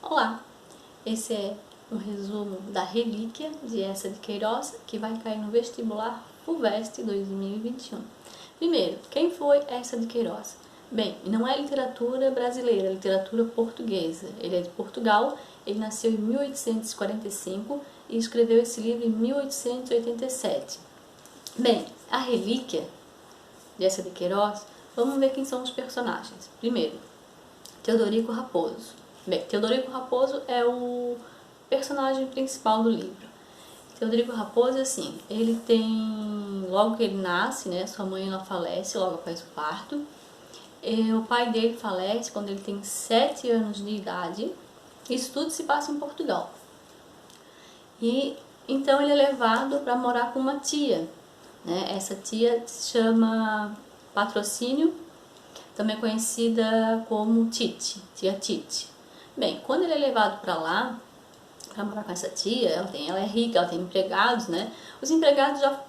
Olá, esse é um resumo da relíquia de Eça de Queiroz, que vai cair no vestibular FUVEST 2021. Primeiro, quem foi Eça de Queiroz? Bem, não é literatura brasileira, é literatura portuguesa. Ele é de Portugal, ele nasceu em 1845 e escreveu esse livro em 1887. Bem, a relíquia de Eça de Queiroz, vamos ver quem são os personagens. Primeiro, Teodorico Raposo. Bem, Teodorico Raposo é o personagem principal do livro. Teodorico Raposo, assim, ele tem, logo que ele nasce, né, sua mãe ela falece logo após o parto. O pai dele falece quando ele tem 7 anos de idade. Isso tudo se passa em Portugal. E então ele é levado para morar com uma tia, né? Essa tia se chama Patrocínio, também conhecida como Tite, tia Tite. Bem, quando ele é levado para lá, para morar com essa tia, ela é rica, ela tem empregados, né? Os empregados já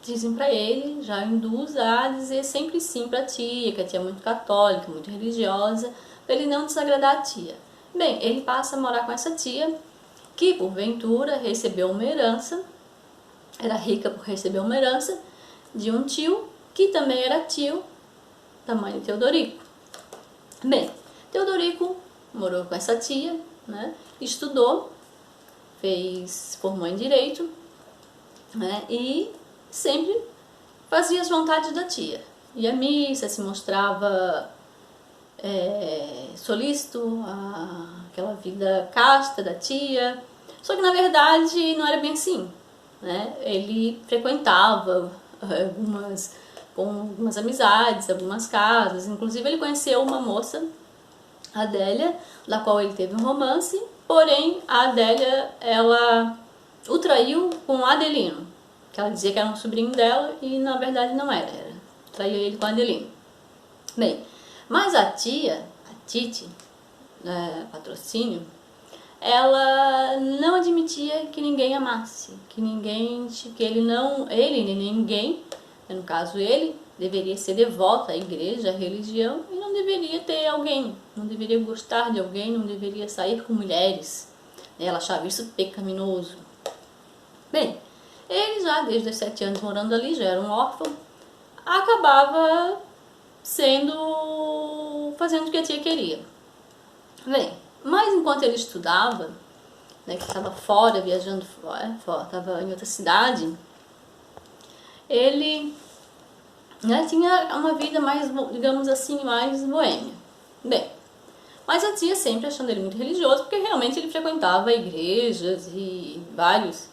dizem para ele, já induz a dizer sempre sim para a tia, que a tia é muito católica, muito religiosa, para ele não desagradar a tia. Bem, ele passa a morar com essa tia, que porventura recebeu uma herança, era rica por receber uma herança, de um tio, que também era tio da mãe de Teodorico. Bem, Teodorico morou com essa tia, né? Estudou, formou em Direito, né? E sempre fazia as vontades da tia. Ia à missa, se mostrava solícito àquela vida casta da tia. Só que na verdade não era bem assim, né? Ele frequentava com algumas amizades, algumas casas. Inclusive ele conheceu uma moça, Adélia, da qual ele teve um romance, porém a Adélia, ela o traiu com Adelino, que ela dizia que era um sobrinho dela e na verdade não era, traiu ele com Adelino. Bem, mas a tia, a Tite, Patrocínio, ela não admitia que ninguém amasse, que ele nem ninguém, no caso ele, deveria ser devoto à igreja, à religião, e não deveria ter alguém, não deveria gostar de alguém, não deveria sair com mulheres. Ela achava isso pecaminoso. Bem, ele já desde os 7 anos morando ali, já era um órfão, acabava fazendo o que a tia queria. Bem, mas enquanto ele estudava, né, que estava fora, viajando fora, estava em outra cidade, ele tinha uma vida mais, digamos assim, mais boêmia. Bem, mas a tia sempre achando ele muito religioso, porque realmente ele frequentava igrejas e várias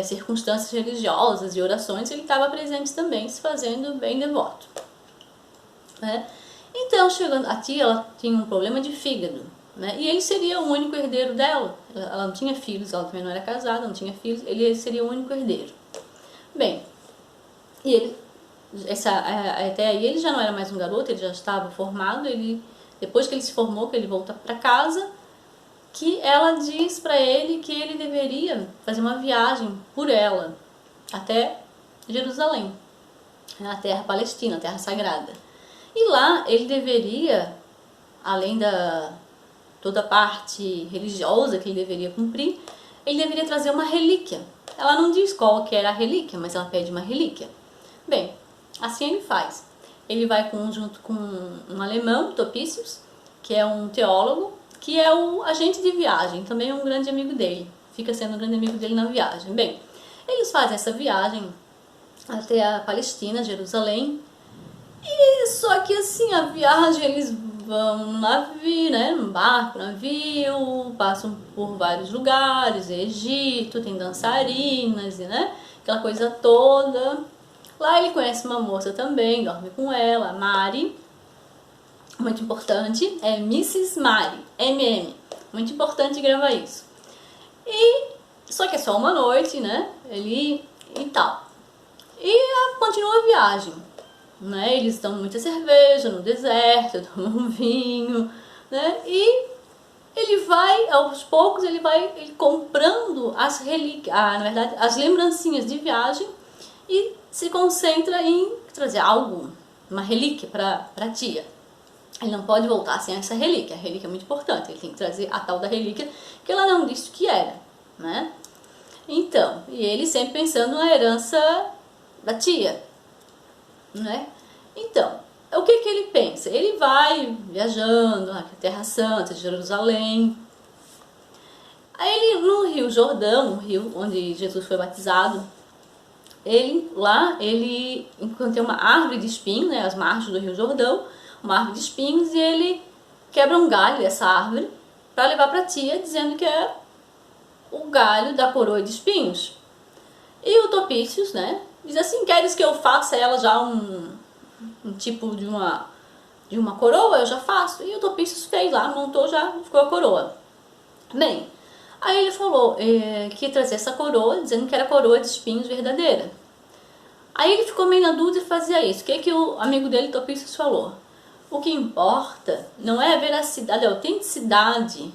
circunstâncias religiosas e orações, ele estava presente também, se fazendo bem devoto, né? Então, a tia, ela tinha um problema de fígado, né? E ele seria o único herdeiro dela. Ela não tinha filhos, ela também não era casada, não tinha filhos, ele seria o único herdeiro. Bem, e ele, até aí ele já não era mais um garoto, ele já estava formado. Depois que ele se formou, que ele volta para casa, que ela diz para ele que ele deveria fazer uma viagem por ela até Jerusalém, a terra palestina, a terra sagrada. E lá ele deveria, além da toda a parte religiosa que ele deveria cumprir, ele deveria trazer uma relíquia. Ela não diz qual que era a relíquia, mas ela pede uma relíquia. Bem, assim ele faz. Ele vai junto com um alemão, Topícios, que é um teólogo, que é o agente de viagem, também é um grande amigo dele. Fica sendo um grande amigo dele na viagem. Bem, eles fazem essa viagem até a Palestina, Jerusalém. E só que assim, a viagem, eles vão no navio, né, num barco, navio, passam por vários lugares, Egito, tem dançarinas, né, aquela coisa toda. Lá ele conhece uma moça também, dorme com ela, Mari, muito importante, é Mrs. Mari, MM, muito importante gravar isso. Só que é só uma noite, né, e tal. E continua a viagem, né, eles estão muita cerveja no deserto, tomam vinho, né, e ele vai, aos poucos, ele comprando as relíquias, na verdade, as lembrancinhas de viagem, e se concentra em trazer algo, uma relíquia para a tia. Ele não pode voltar sem essa relíquia. A relíquia é muito importante. Ele tem que trazer a tal da relíquia que ela não disse o que era, né? Então, e ele sempre pensando na herança da tia, né? Então, o que que ele pensa? Ele vai viajando na Terra Santa, Jerusalém. Aí ele, no Rio Jordão, o rio onde Jesus foi batizado, ele encontra uma árvore de espinhos, né, as margens do Rio Jordão, uma árvore de espinhos, e ele quebra um galho dessa árvore para levar para a tia, dizendo que é o galho da coroa de espinhos. E o Topícios, né, diz assim: queres que eu faça ela já um tipo de uma coroa? Eu já faço. E o Topícios fez lá, montou, já ficou a coroa. Bem, aí ele falou que ia trazer essa coroa, dizendo que era a coroa de espinhos verdadeira. Aí ele ficou meio na dúvida e fazia isso. O que que o amigo dele, Topícios, falou? O que importa não é a veracidade, a autenticidade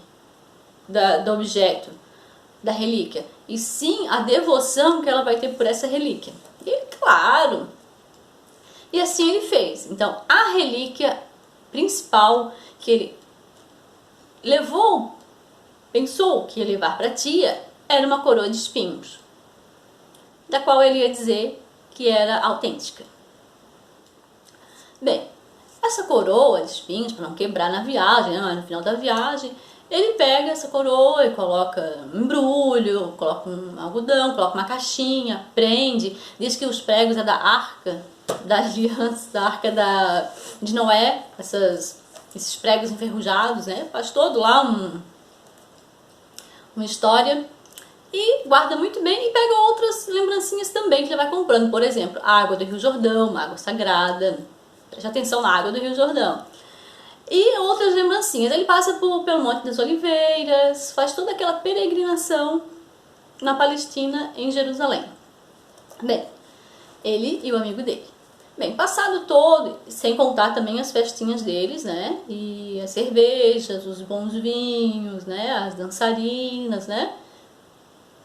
do objeto, da relíquia, e sim a devoção que ela vai ter por essa relíquia. E ele, claro. E assim ele fez. Então, a relíquia principal que ele pensou que ia levar para a tia, era uma coroa de espinhos, da qual ele ia dizer que era autêntica. Bem, essa coroa de espinhos, para não quebrar na viagem, né, no final da viagem, ele pega essa coroa e coloca um embrulho, coloca um algodão, coloca uma caixinha, prende, diz que os pregos é da arca da aliança, da arca de Noé, esses pregos enferrujados, né, faz todo lá uma história, e guarda muito bem, e pega outras lembrancinhas também que ele vai comprando. Por exemplo, a água do Rio Jordão, uma água sagrada, preste atenção na água do Rio Jordão, e outras lembrancinhas. Ele passa pelo Monte das Oliveiras, faz toda aquela peregrinação na Palestina, em Jerusalém. Bem, ele e o amigo dele. Bem, passado todo, sem contar também as festinhas deles, né, e as cervejas, os bons vinhos, né, as dançarinas, né,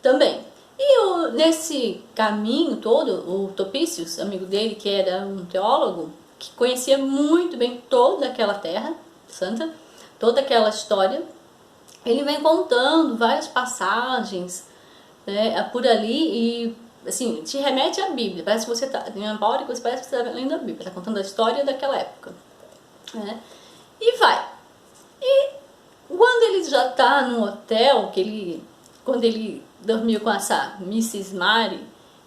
também. E nesse caminho todo, o Topícios, amigo dele, que era um teólogo, que conhecia muito bem toda aquela terra santa, toda aquela história, ele vem contando várias passagens, né, por ali, e assim, te remete à Bíblia. Parece que você tem uma hora que você parece que você está lendo a Bíblia, está contando a história daquela época, né? E vai. E quando ele já está no hotel, quando ele dormiu com essa Mrs. Mary,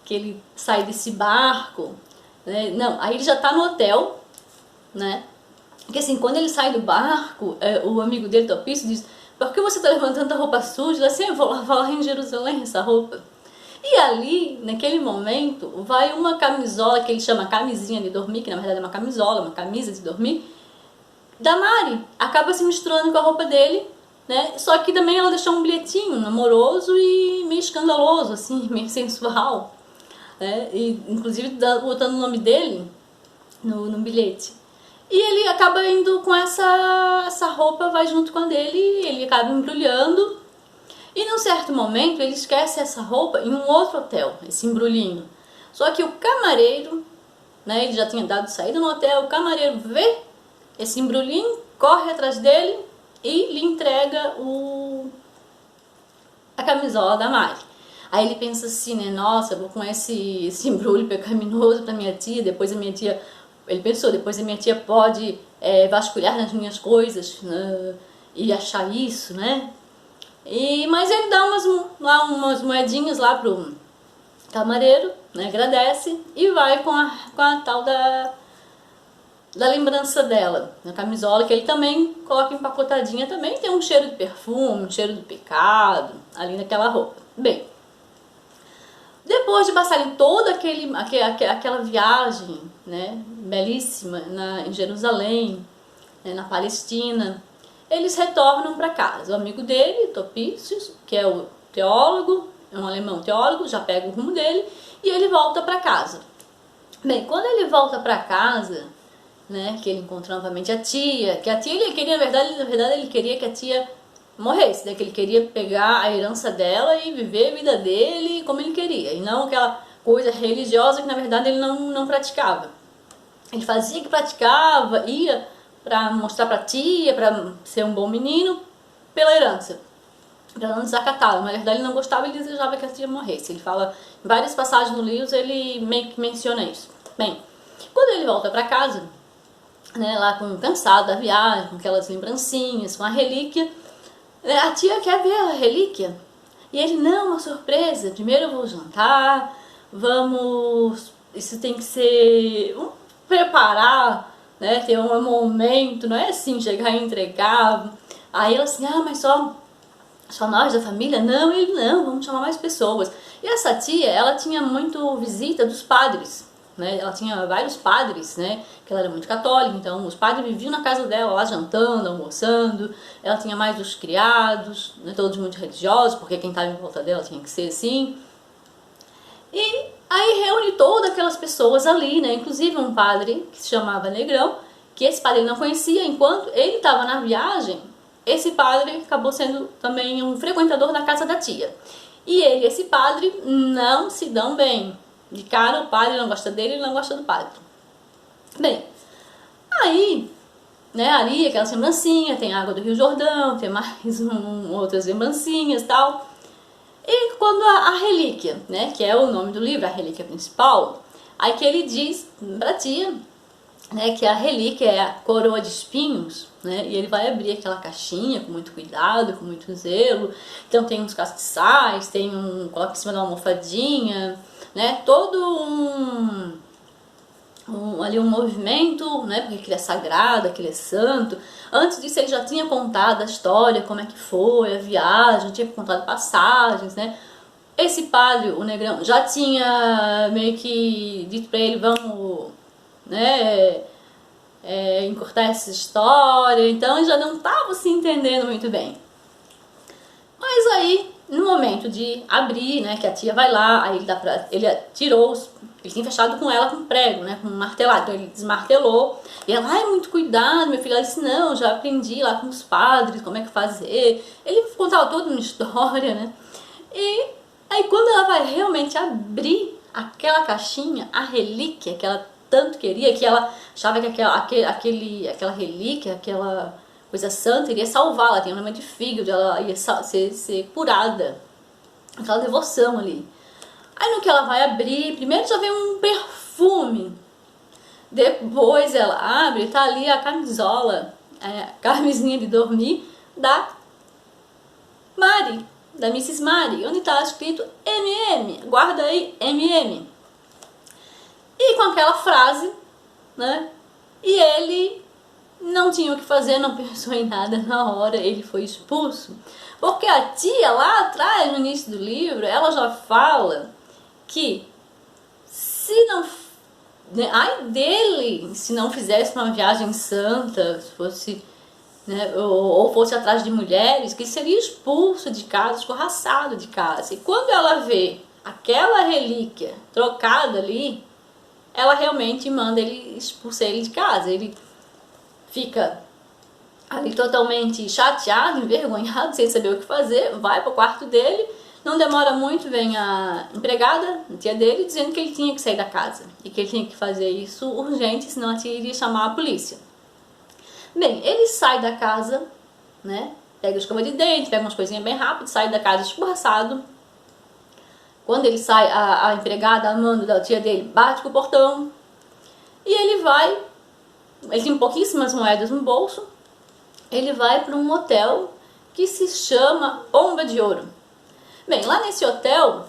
que ele sai desse barco, né? Não, aí ele já está no hotel, né? Porque assim, quando ele sai do barco, o amigo dele, Topício, diz: por que você está levantando tanta roupa suja? Ele assim: eu vou lavar lá em Jerusalém essa roupa. E ali, naquele momento, vai uma camisola que ele chama camisinha de dormir, que na verdade é uma camisola, uma camisa de dormir, da Mari. Acaba se misturando com a roupa dele, né? Só que também ela deixou um bilhetinho amoroso e meio escandaloso, assim, meio sensual, né? E inclusive botando o nome dele no bilhete. E ele acaba indo com essa roupa, vai junto com a dele, e ele acaba embrulhando. E num certo momento ele esquece essa roupa em um outro hotel, esse embrulhinho. Só que o camareiro, né, ele já tinha dado saída no hotel, o camareiro vê esse embrulhinho, corre atrás dele e lhe entrega a camisola da Mari. Aí ele pensa assim, né, nossa, eu vou com esse embrulho pecaminoso para minha tia, depois a minha tia, ele pensou, depois a minha tia pode vasculhar nas minhas coisas, né, e achar isso, né? Mas ele dá umas moedinhas lá pro camareiro, né, agradece e vai com a tal da lembrança dela, na camisola, que ele também coloca empacotadinha, também tem um cheiro de perfume, um cheiro do pecado ali naquela roupa. Bem, depois de passarem toda aquela viagem, né, belíssima em Jerusalém, né, na Palestina, eles retornam para casa. O amigo dele, Topícios, que é o teólogo, é um alemão teólogo, já pega o rumo dele e ele volta para casa. Bem, quando ele volta para casa, né, que ele encontra novamente a tia, que a tia ele queria, na verdade ele queria que a tia morresse, né, que ele queria pegar a herança dela e viver a vida dele como ele queria, e não aquela coisa religiosa que na verdade ele não praticava. Ele fazia que praticava, ia para mostrar pra tia, para ser um bom menino, pela herança, para não desacatá-la. Na verdade ele não gostava, ele desejava que a tia morresse. Ele fala, em várias passagens no livro ele meio que menciona isso. Bem, quando ele volta para casa, né, lá cansado da viagem, com aquelas lembrancinhas, com a relíquia, a tia quer ver a relíquia. E ele, não, uma surpresa, primeiro eu vou jantar, vamos, isso tem que ser, vamos preparar, né, ter um momento, não é assim, chegar e entregar. Aí ela assim, mas só nós da família? Não, ele, não, vamos chamar mais pessoas. E essa tia, ela tinha muito visita dos padres, né, ela tinha vários padres, né, que ela era muito católica, então os padres viviam na casa dela, lá jantando, almoçando. Ela tinha mais os criados, né, todos muito religiosos, porque quem estava em volta dela tinha que ser assim. E aí reúne todas aquelas pessoas ali, né, inclusive um padre que se chamava Negrão, que esse padre ele não conhecia. Enquanto ele estava na viagem, esse padre acabou sendo também um frequentador da casa da tia. E ele e esse padre não se dão bem. De cara, o padre não gosta dele, ele não gosta do padre. Bem, aí, né, ali aquela lembrancinha, tem água do Rio Jordão, tem mais outras lembrancinhas e tal. E quando a relíquia, né, que é o nome do livro, a relíquia principal, aí que ele diz pra tia, né, que a relíquia é a coroa de espinhos, né, e ele vai abrir aquela caixinha com muito cuidado, com muito zelo. Então tem uns castiçais, coloca em cima de uma almofadinha, né, todo ali um movimento, né, porque aquele é sagrado, aquele é santo. Antes disso ele já tinha contado a história, como é que foi a viagem, tinha contado passagens, né. Esse padre, o Negrão, já tinha meio que dito pra ele, vamos, né, encurtar essa história. Então ele já não estava se entendendo muito bem. Mas aí, no momento de abrir, né, que a tia vai lá, aí ele tirou ele tinha fechado com ela com prego, né, com um martelado. Então ele desmartelou. E ela, muito cuidado, meu filho. Ela disse, não, já aprendi lá com os padres como é que fazer. Ele contava toda uma história, né. E aí quando ela vai realmente abrir aquela caixinha, a relíquia que ela tanto queria, que ela achava que aquela relíquia, aquela coisa santa iria salvá-la, tinha um problema de fígado, ela ia ser curada, aquela devoção ali. Aí no que ela vai abrir, primeiro já vem um perfume, depois ela abre, tá ali a camisola, a camisinha de dormir da Mari, da Mrs. Mari, onde tá escrito MM, guarda aí, MM. E com aquela frase, né, e ele não tinha o que fazer, não pensou em nada na hora, ele foi expulso. Porque a tia lá atrás, no início do livro, ela já fala que se não, ai dele, se não fizesse uma viagem santa, se fosse, né, ou fosse atrás de mulheres, que seria expulso de casa, escorraçado de casa. E quando ela vê aquela relíquia trocada ali, ela realmente manda ele expulsar ele de casa. Ele fica ali totalmente chateado, envergonhado, sem saber o que fazer, vai pro quarto dele. Não demora muito, vem a empregada, a tia dele, dizendo que ele tinha que sair da casa e que ele tinha que fazer isso urgente, senão a tia iria chamar a polícia. Bem, ele sai da casa, né, pega a escova de dente, pega umas coisinhas bem rápido, sai da casa escorraçado. Quando ele sai, a empregada, a mando da tia dele, bate com o portão e ele tem pouquíssimas moedas no bolso, ele vai para um hotel que se chama Pomba de Ouro. Bem, lá nesse hotel,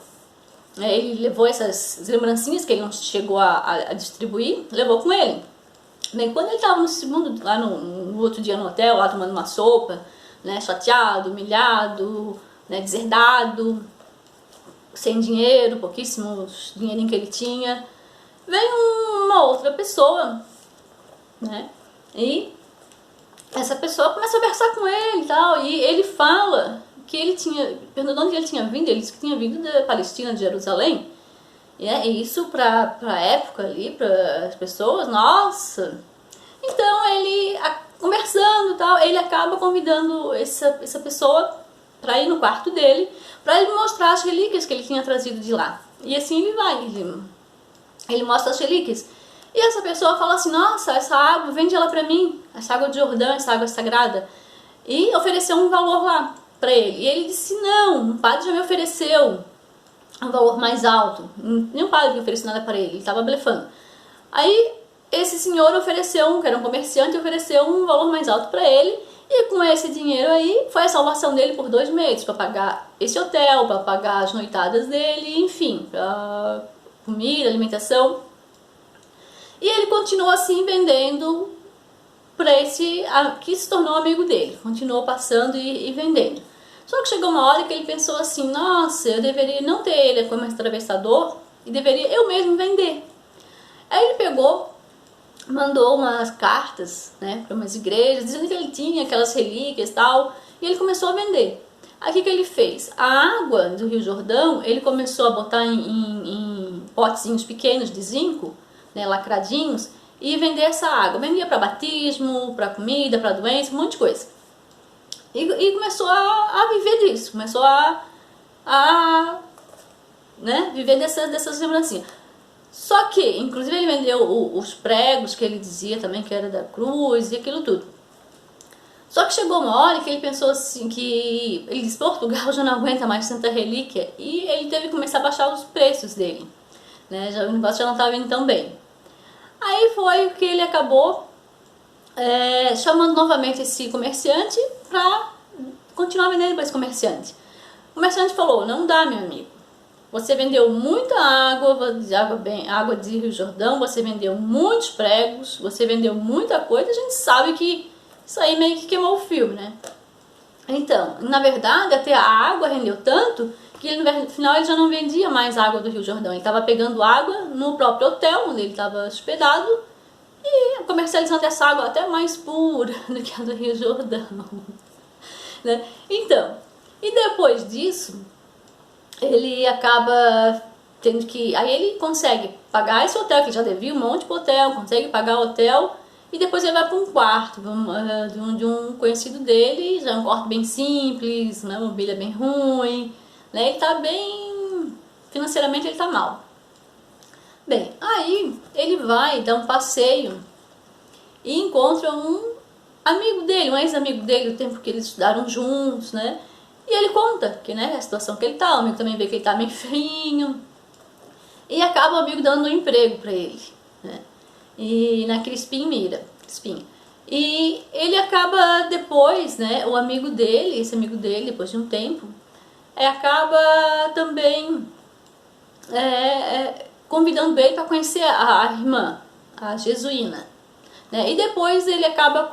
ele levou essas lembrancinhas que ele não chegou a distribuir, levou com ele. Bem, quando ele estava lá no outro dia no hotel, lá tomando uma sopa, né, chateado, humilhado, né, deserdado, sem dinheiro, pouquíssimos dinheirinho que ele tinha, veio uma outra pessoa, né, e essa pessoa começa a conversar com ele e tal, e ele fala que ele tinha, perguntando onde ele tinha vindo, ele disse que tinha vindo da Palestina, de Jerusalém, e isso pra época ali, para as pessoas, nossa. Então ele, conversando e tal, ele acaba convidando essa pessoa para ir no quarto dele, para ele mostrar as relíquias que ele tinha trazido de lá. E assim ele vai, ele mostra as relíquias. E essa pessoa fala assim, nossa, essa água, vende ela pra mim, essa água de Jordão, essa água sagrada. E ofereceu um valor lá pra ele. E ele disse, não, o padre já me ofereceu um valor mais alto. Nenhum padre que ofereceu nada para ele estava blefando. Aí esse senhor ofereceu, que era um comerciante, ofereceu um valor mais alto para ele, e com esse dinheiro aí foi a salvação dele por 2 meses, para pagar esse hotel, para pagar as noitadas dele, enfim, para comida, alimentação. E ele continuou assim vendendo para esse que se tornou amigo dele, continuou passando e vendendo. Só que chegou uma hora que ele pensou assim, nossa, eu deveria não ter ele como atravessador e deveria eu mesmo vender. Aí ele pegou, mandou umas cartas, né, para umas igrejas, dizendo que ele tinha aquelas relíquias e tal, e ele começou a vender. Aí o que ele fez? A água do Rio Jordão, ele começou a botar em potezinhos pequenos de zinco, né, lacradinhos, e vender essa água. Vendia para batismo, para comida, para doença, um monte de coisa. E começou a viver disso, começou a né, viver dessas lembrancinhas. Só que, inclusive, ele vendeu os pregos que ele dizia também que era da cruz e aquilo tudo. Só que chegou uma hora que ele pensou assim que ele disse, Portugal já não aguenta mais tanta relíquia, e ele teve que começar a baixar os preços dele, né? O negócio já não estava indo tão bem. Aí foi que ele acabou chamando novamente esse comerciante para continuar vendendo para esse comerciante. O comerciante falou, não dá, meu amigo. Você vendeu muita água de Rio Jordão, você vendeu muitos pregos, você vendeu muita coisa, a gente sabe que isso aí meio que queimou o filme, né? Então, na verdade, até a água rendeu tanto que no final ele já não vendia mais água do Rio Jordão. Ele estava pegando água no próprio hotel onde ele estava hospedado e comercializando essa água até mais pura do que a do Rio Jordão, né? Então, e depois disso, ele acaba tendo que... Aí ele consegue pagar esse hotel, que ele já devia um monte pro hotel, consegue pagar o hotel, e depois ele vai para um quarto de um conhecido dele, já é um quarto bem simples, uma mobília bem ruim, né? Ele tá bem... financeiramente ele tá mal. Bem, aí ele vai dar um passeio e encontra um amigo dele, um ex-amigo dele, do tempo que eles estudaram juntos, né? E ele conta que, né, a situação que ele tá, o amigo também vê que ele tá meio feinho, e acaba o amigo dando um emprego pra ele, né? E na Crispim Mira, e ele acaba depois, né, o amigo dele, esse amigo dele, depois de um tempo, acaba também convidando ele para conhecer a irmã, a Jesuína, né? E depois ele acaba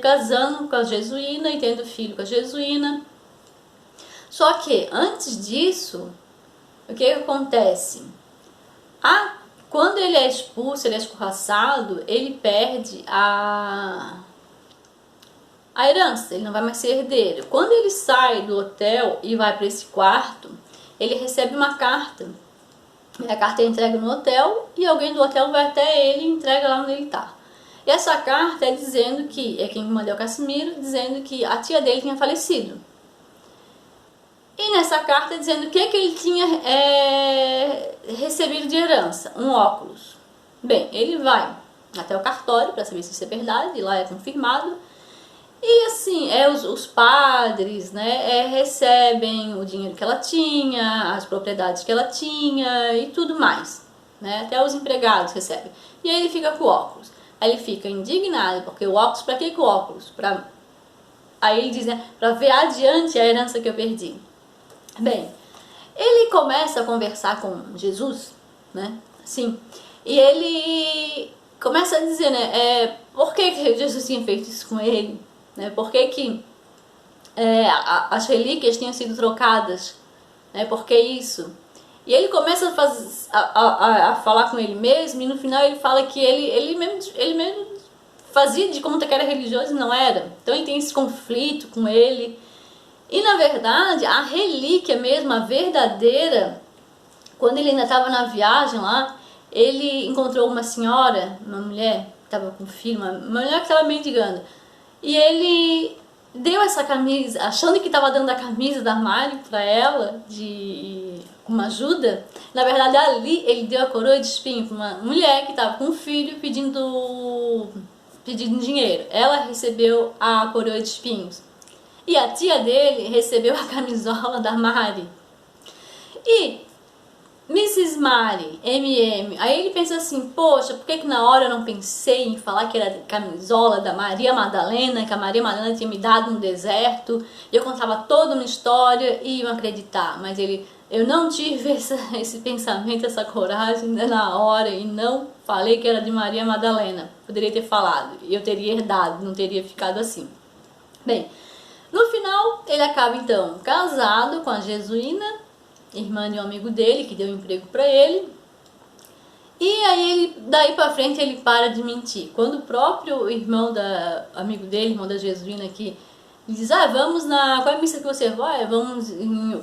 casando com a Jesuína e tendo filho com a Jesuína. Só que antes disso, o que acontece? Quando ele é expulso, ele é escorraçado, ele perde a herança, ele não vai mais ser herdeiro. Quando ele sai do hotel e vai para esse quarto, ele recebe uma carta. A carta é entregue no hotel e alguém do hotel vai até ele e entrega lá onde ele está. E essa carta é dizendo que, quem mandou o Casimiro, dizendo que a tia dele tinha falecido. E nessa carta dizendo o que ele tinha recebido de herança, um óculos. Bem, ele vai até o cartório para saber se isso é verdade, e lá é confirmado. E assim, os padres, né, recebem o dinheiro que ela tinha, as propriedades que ela tinha e tudo mais, né, até os empregados recebem. E aí ele fica com o óculos. Aí ele fica indignado, porque o óculos, para que o óculos? Aí ele diz, né, para ver adiante a herança que eu perdi. Bem, ele começa a conversar com Jesus, né, assim, e ele começa a dizer, né, por que Jesus tinha feito isso com ele, né, por que as relíquias tinham sido trocadas, né, por que isso? E ele começa a falar com ele mesmo, e no final ele fala que ele mesmo fazia de conta que era religioso e não era, então ele tem esse conflito com ele. E na verdade, a relíquia mesmo, a verdadeira, quando ele ainda estava na viagem lá, ele encontrou uma senhora, uma mulher que estava com filho, uma mulher que estava mendigando. E ele deu essa camisa, achando que estava dando a camisa da Mari para ela, uma ajuda. Na verdade, ali ele deu a coroa de espinho para uma mulher que estava com um filho pedindo dinheiro. Ela recebeu a coroa de espinhos. E a tia dele recebeu a camisola da Mari. E Mrs. Mari, MM, aí ele pensa assim, poxa, por que na hora eu não pensei em falar que era camisola da Maria Madalena, que a Maria Madalena tinha me dado no deserto, e eu contava toda uma história e iam acreditar, mas eu não tive esse pensamento, essa coragem na hora e não falei que era de Maria Madalena. Poderia ter falado, e eu teria herdado, não teria ficado assim. Bem, no final ele acaba então casado com a Jesuína, irmã de um amigo dele, que deu emprego para ele. E aí, daí pra frente, ele para de mentir. Quando o próprio irmão amigo dele, irmão da Jesuína aqui, diz, vamos qual é a missa que você vai?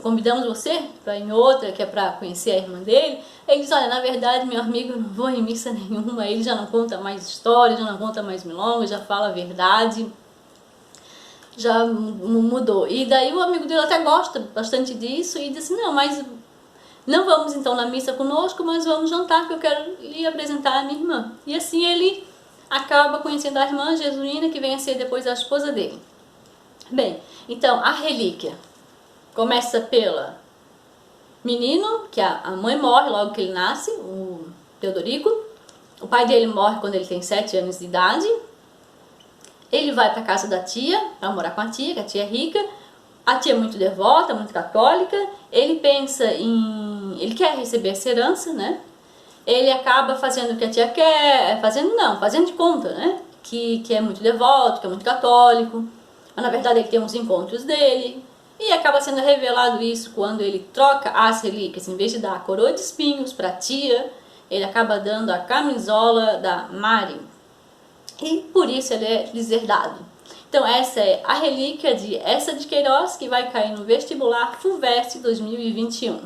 Convidamos você para ir em outra, que é para conhecer a irmã dele. Ele diz, olha, na verdade, meu amigo, eu não vou em missa nenhuma. Ele já não conta mais história, já não conta mais milongas, já fala a verdade. Já mudou. E daí o amigo dele até gosta bastante disso e disse, não, mas não vamos então na missa conosco, mas vamos jantar, que eu quero lhe apresentar a minha irmã. E assim ele acaba conhecendo a irmã Jesuína, que vem a ser depois a esposa dele. Bem, então a relíquia começa pela menino, que a mãe morre logo que ele nasce, o Teodorico. O pai dele morre quando ele tem 7 anos de idade. Ele vai para casa da tia, para morar com a tia, que a tia é rica. A tia é muito devota, muito católica. Ele pensa ele quer receber essa herança, né? Ele acaba fazendo o que a tia quer, fazendo de conta, né? Que é muito devoto, que é muito católico. Mas na verdade ele tem uns encontros dele. E acaba sendo revelado isso quando ele troca as relíquias. Em vez de dar a coroa de espinhos para a tia, ele acaba dando a camisola da Mari. E por isso ele é deserdado. Então essa é a relíquia de Essa de Queiroz, que vai cair no vestibular FUVEST 2021.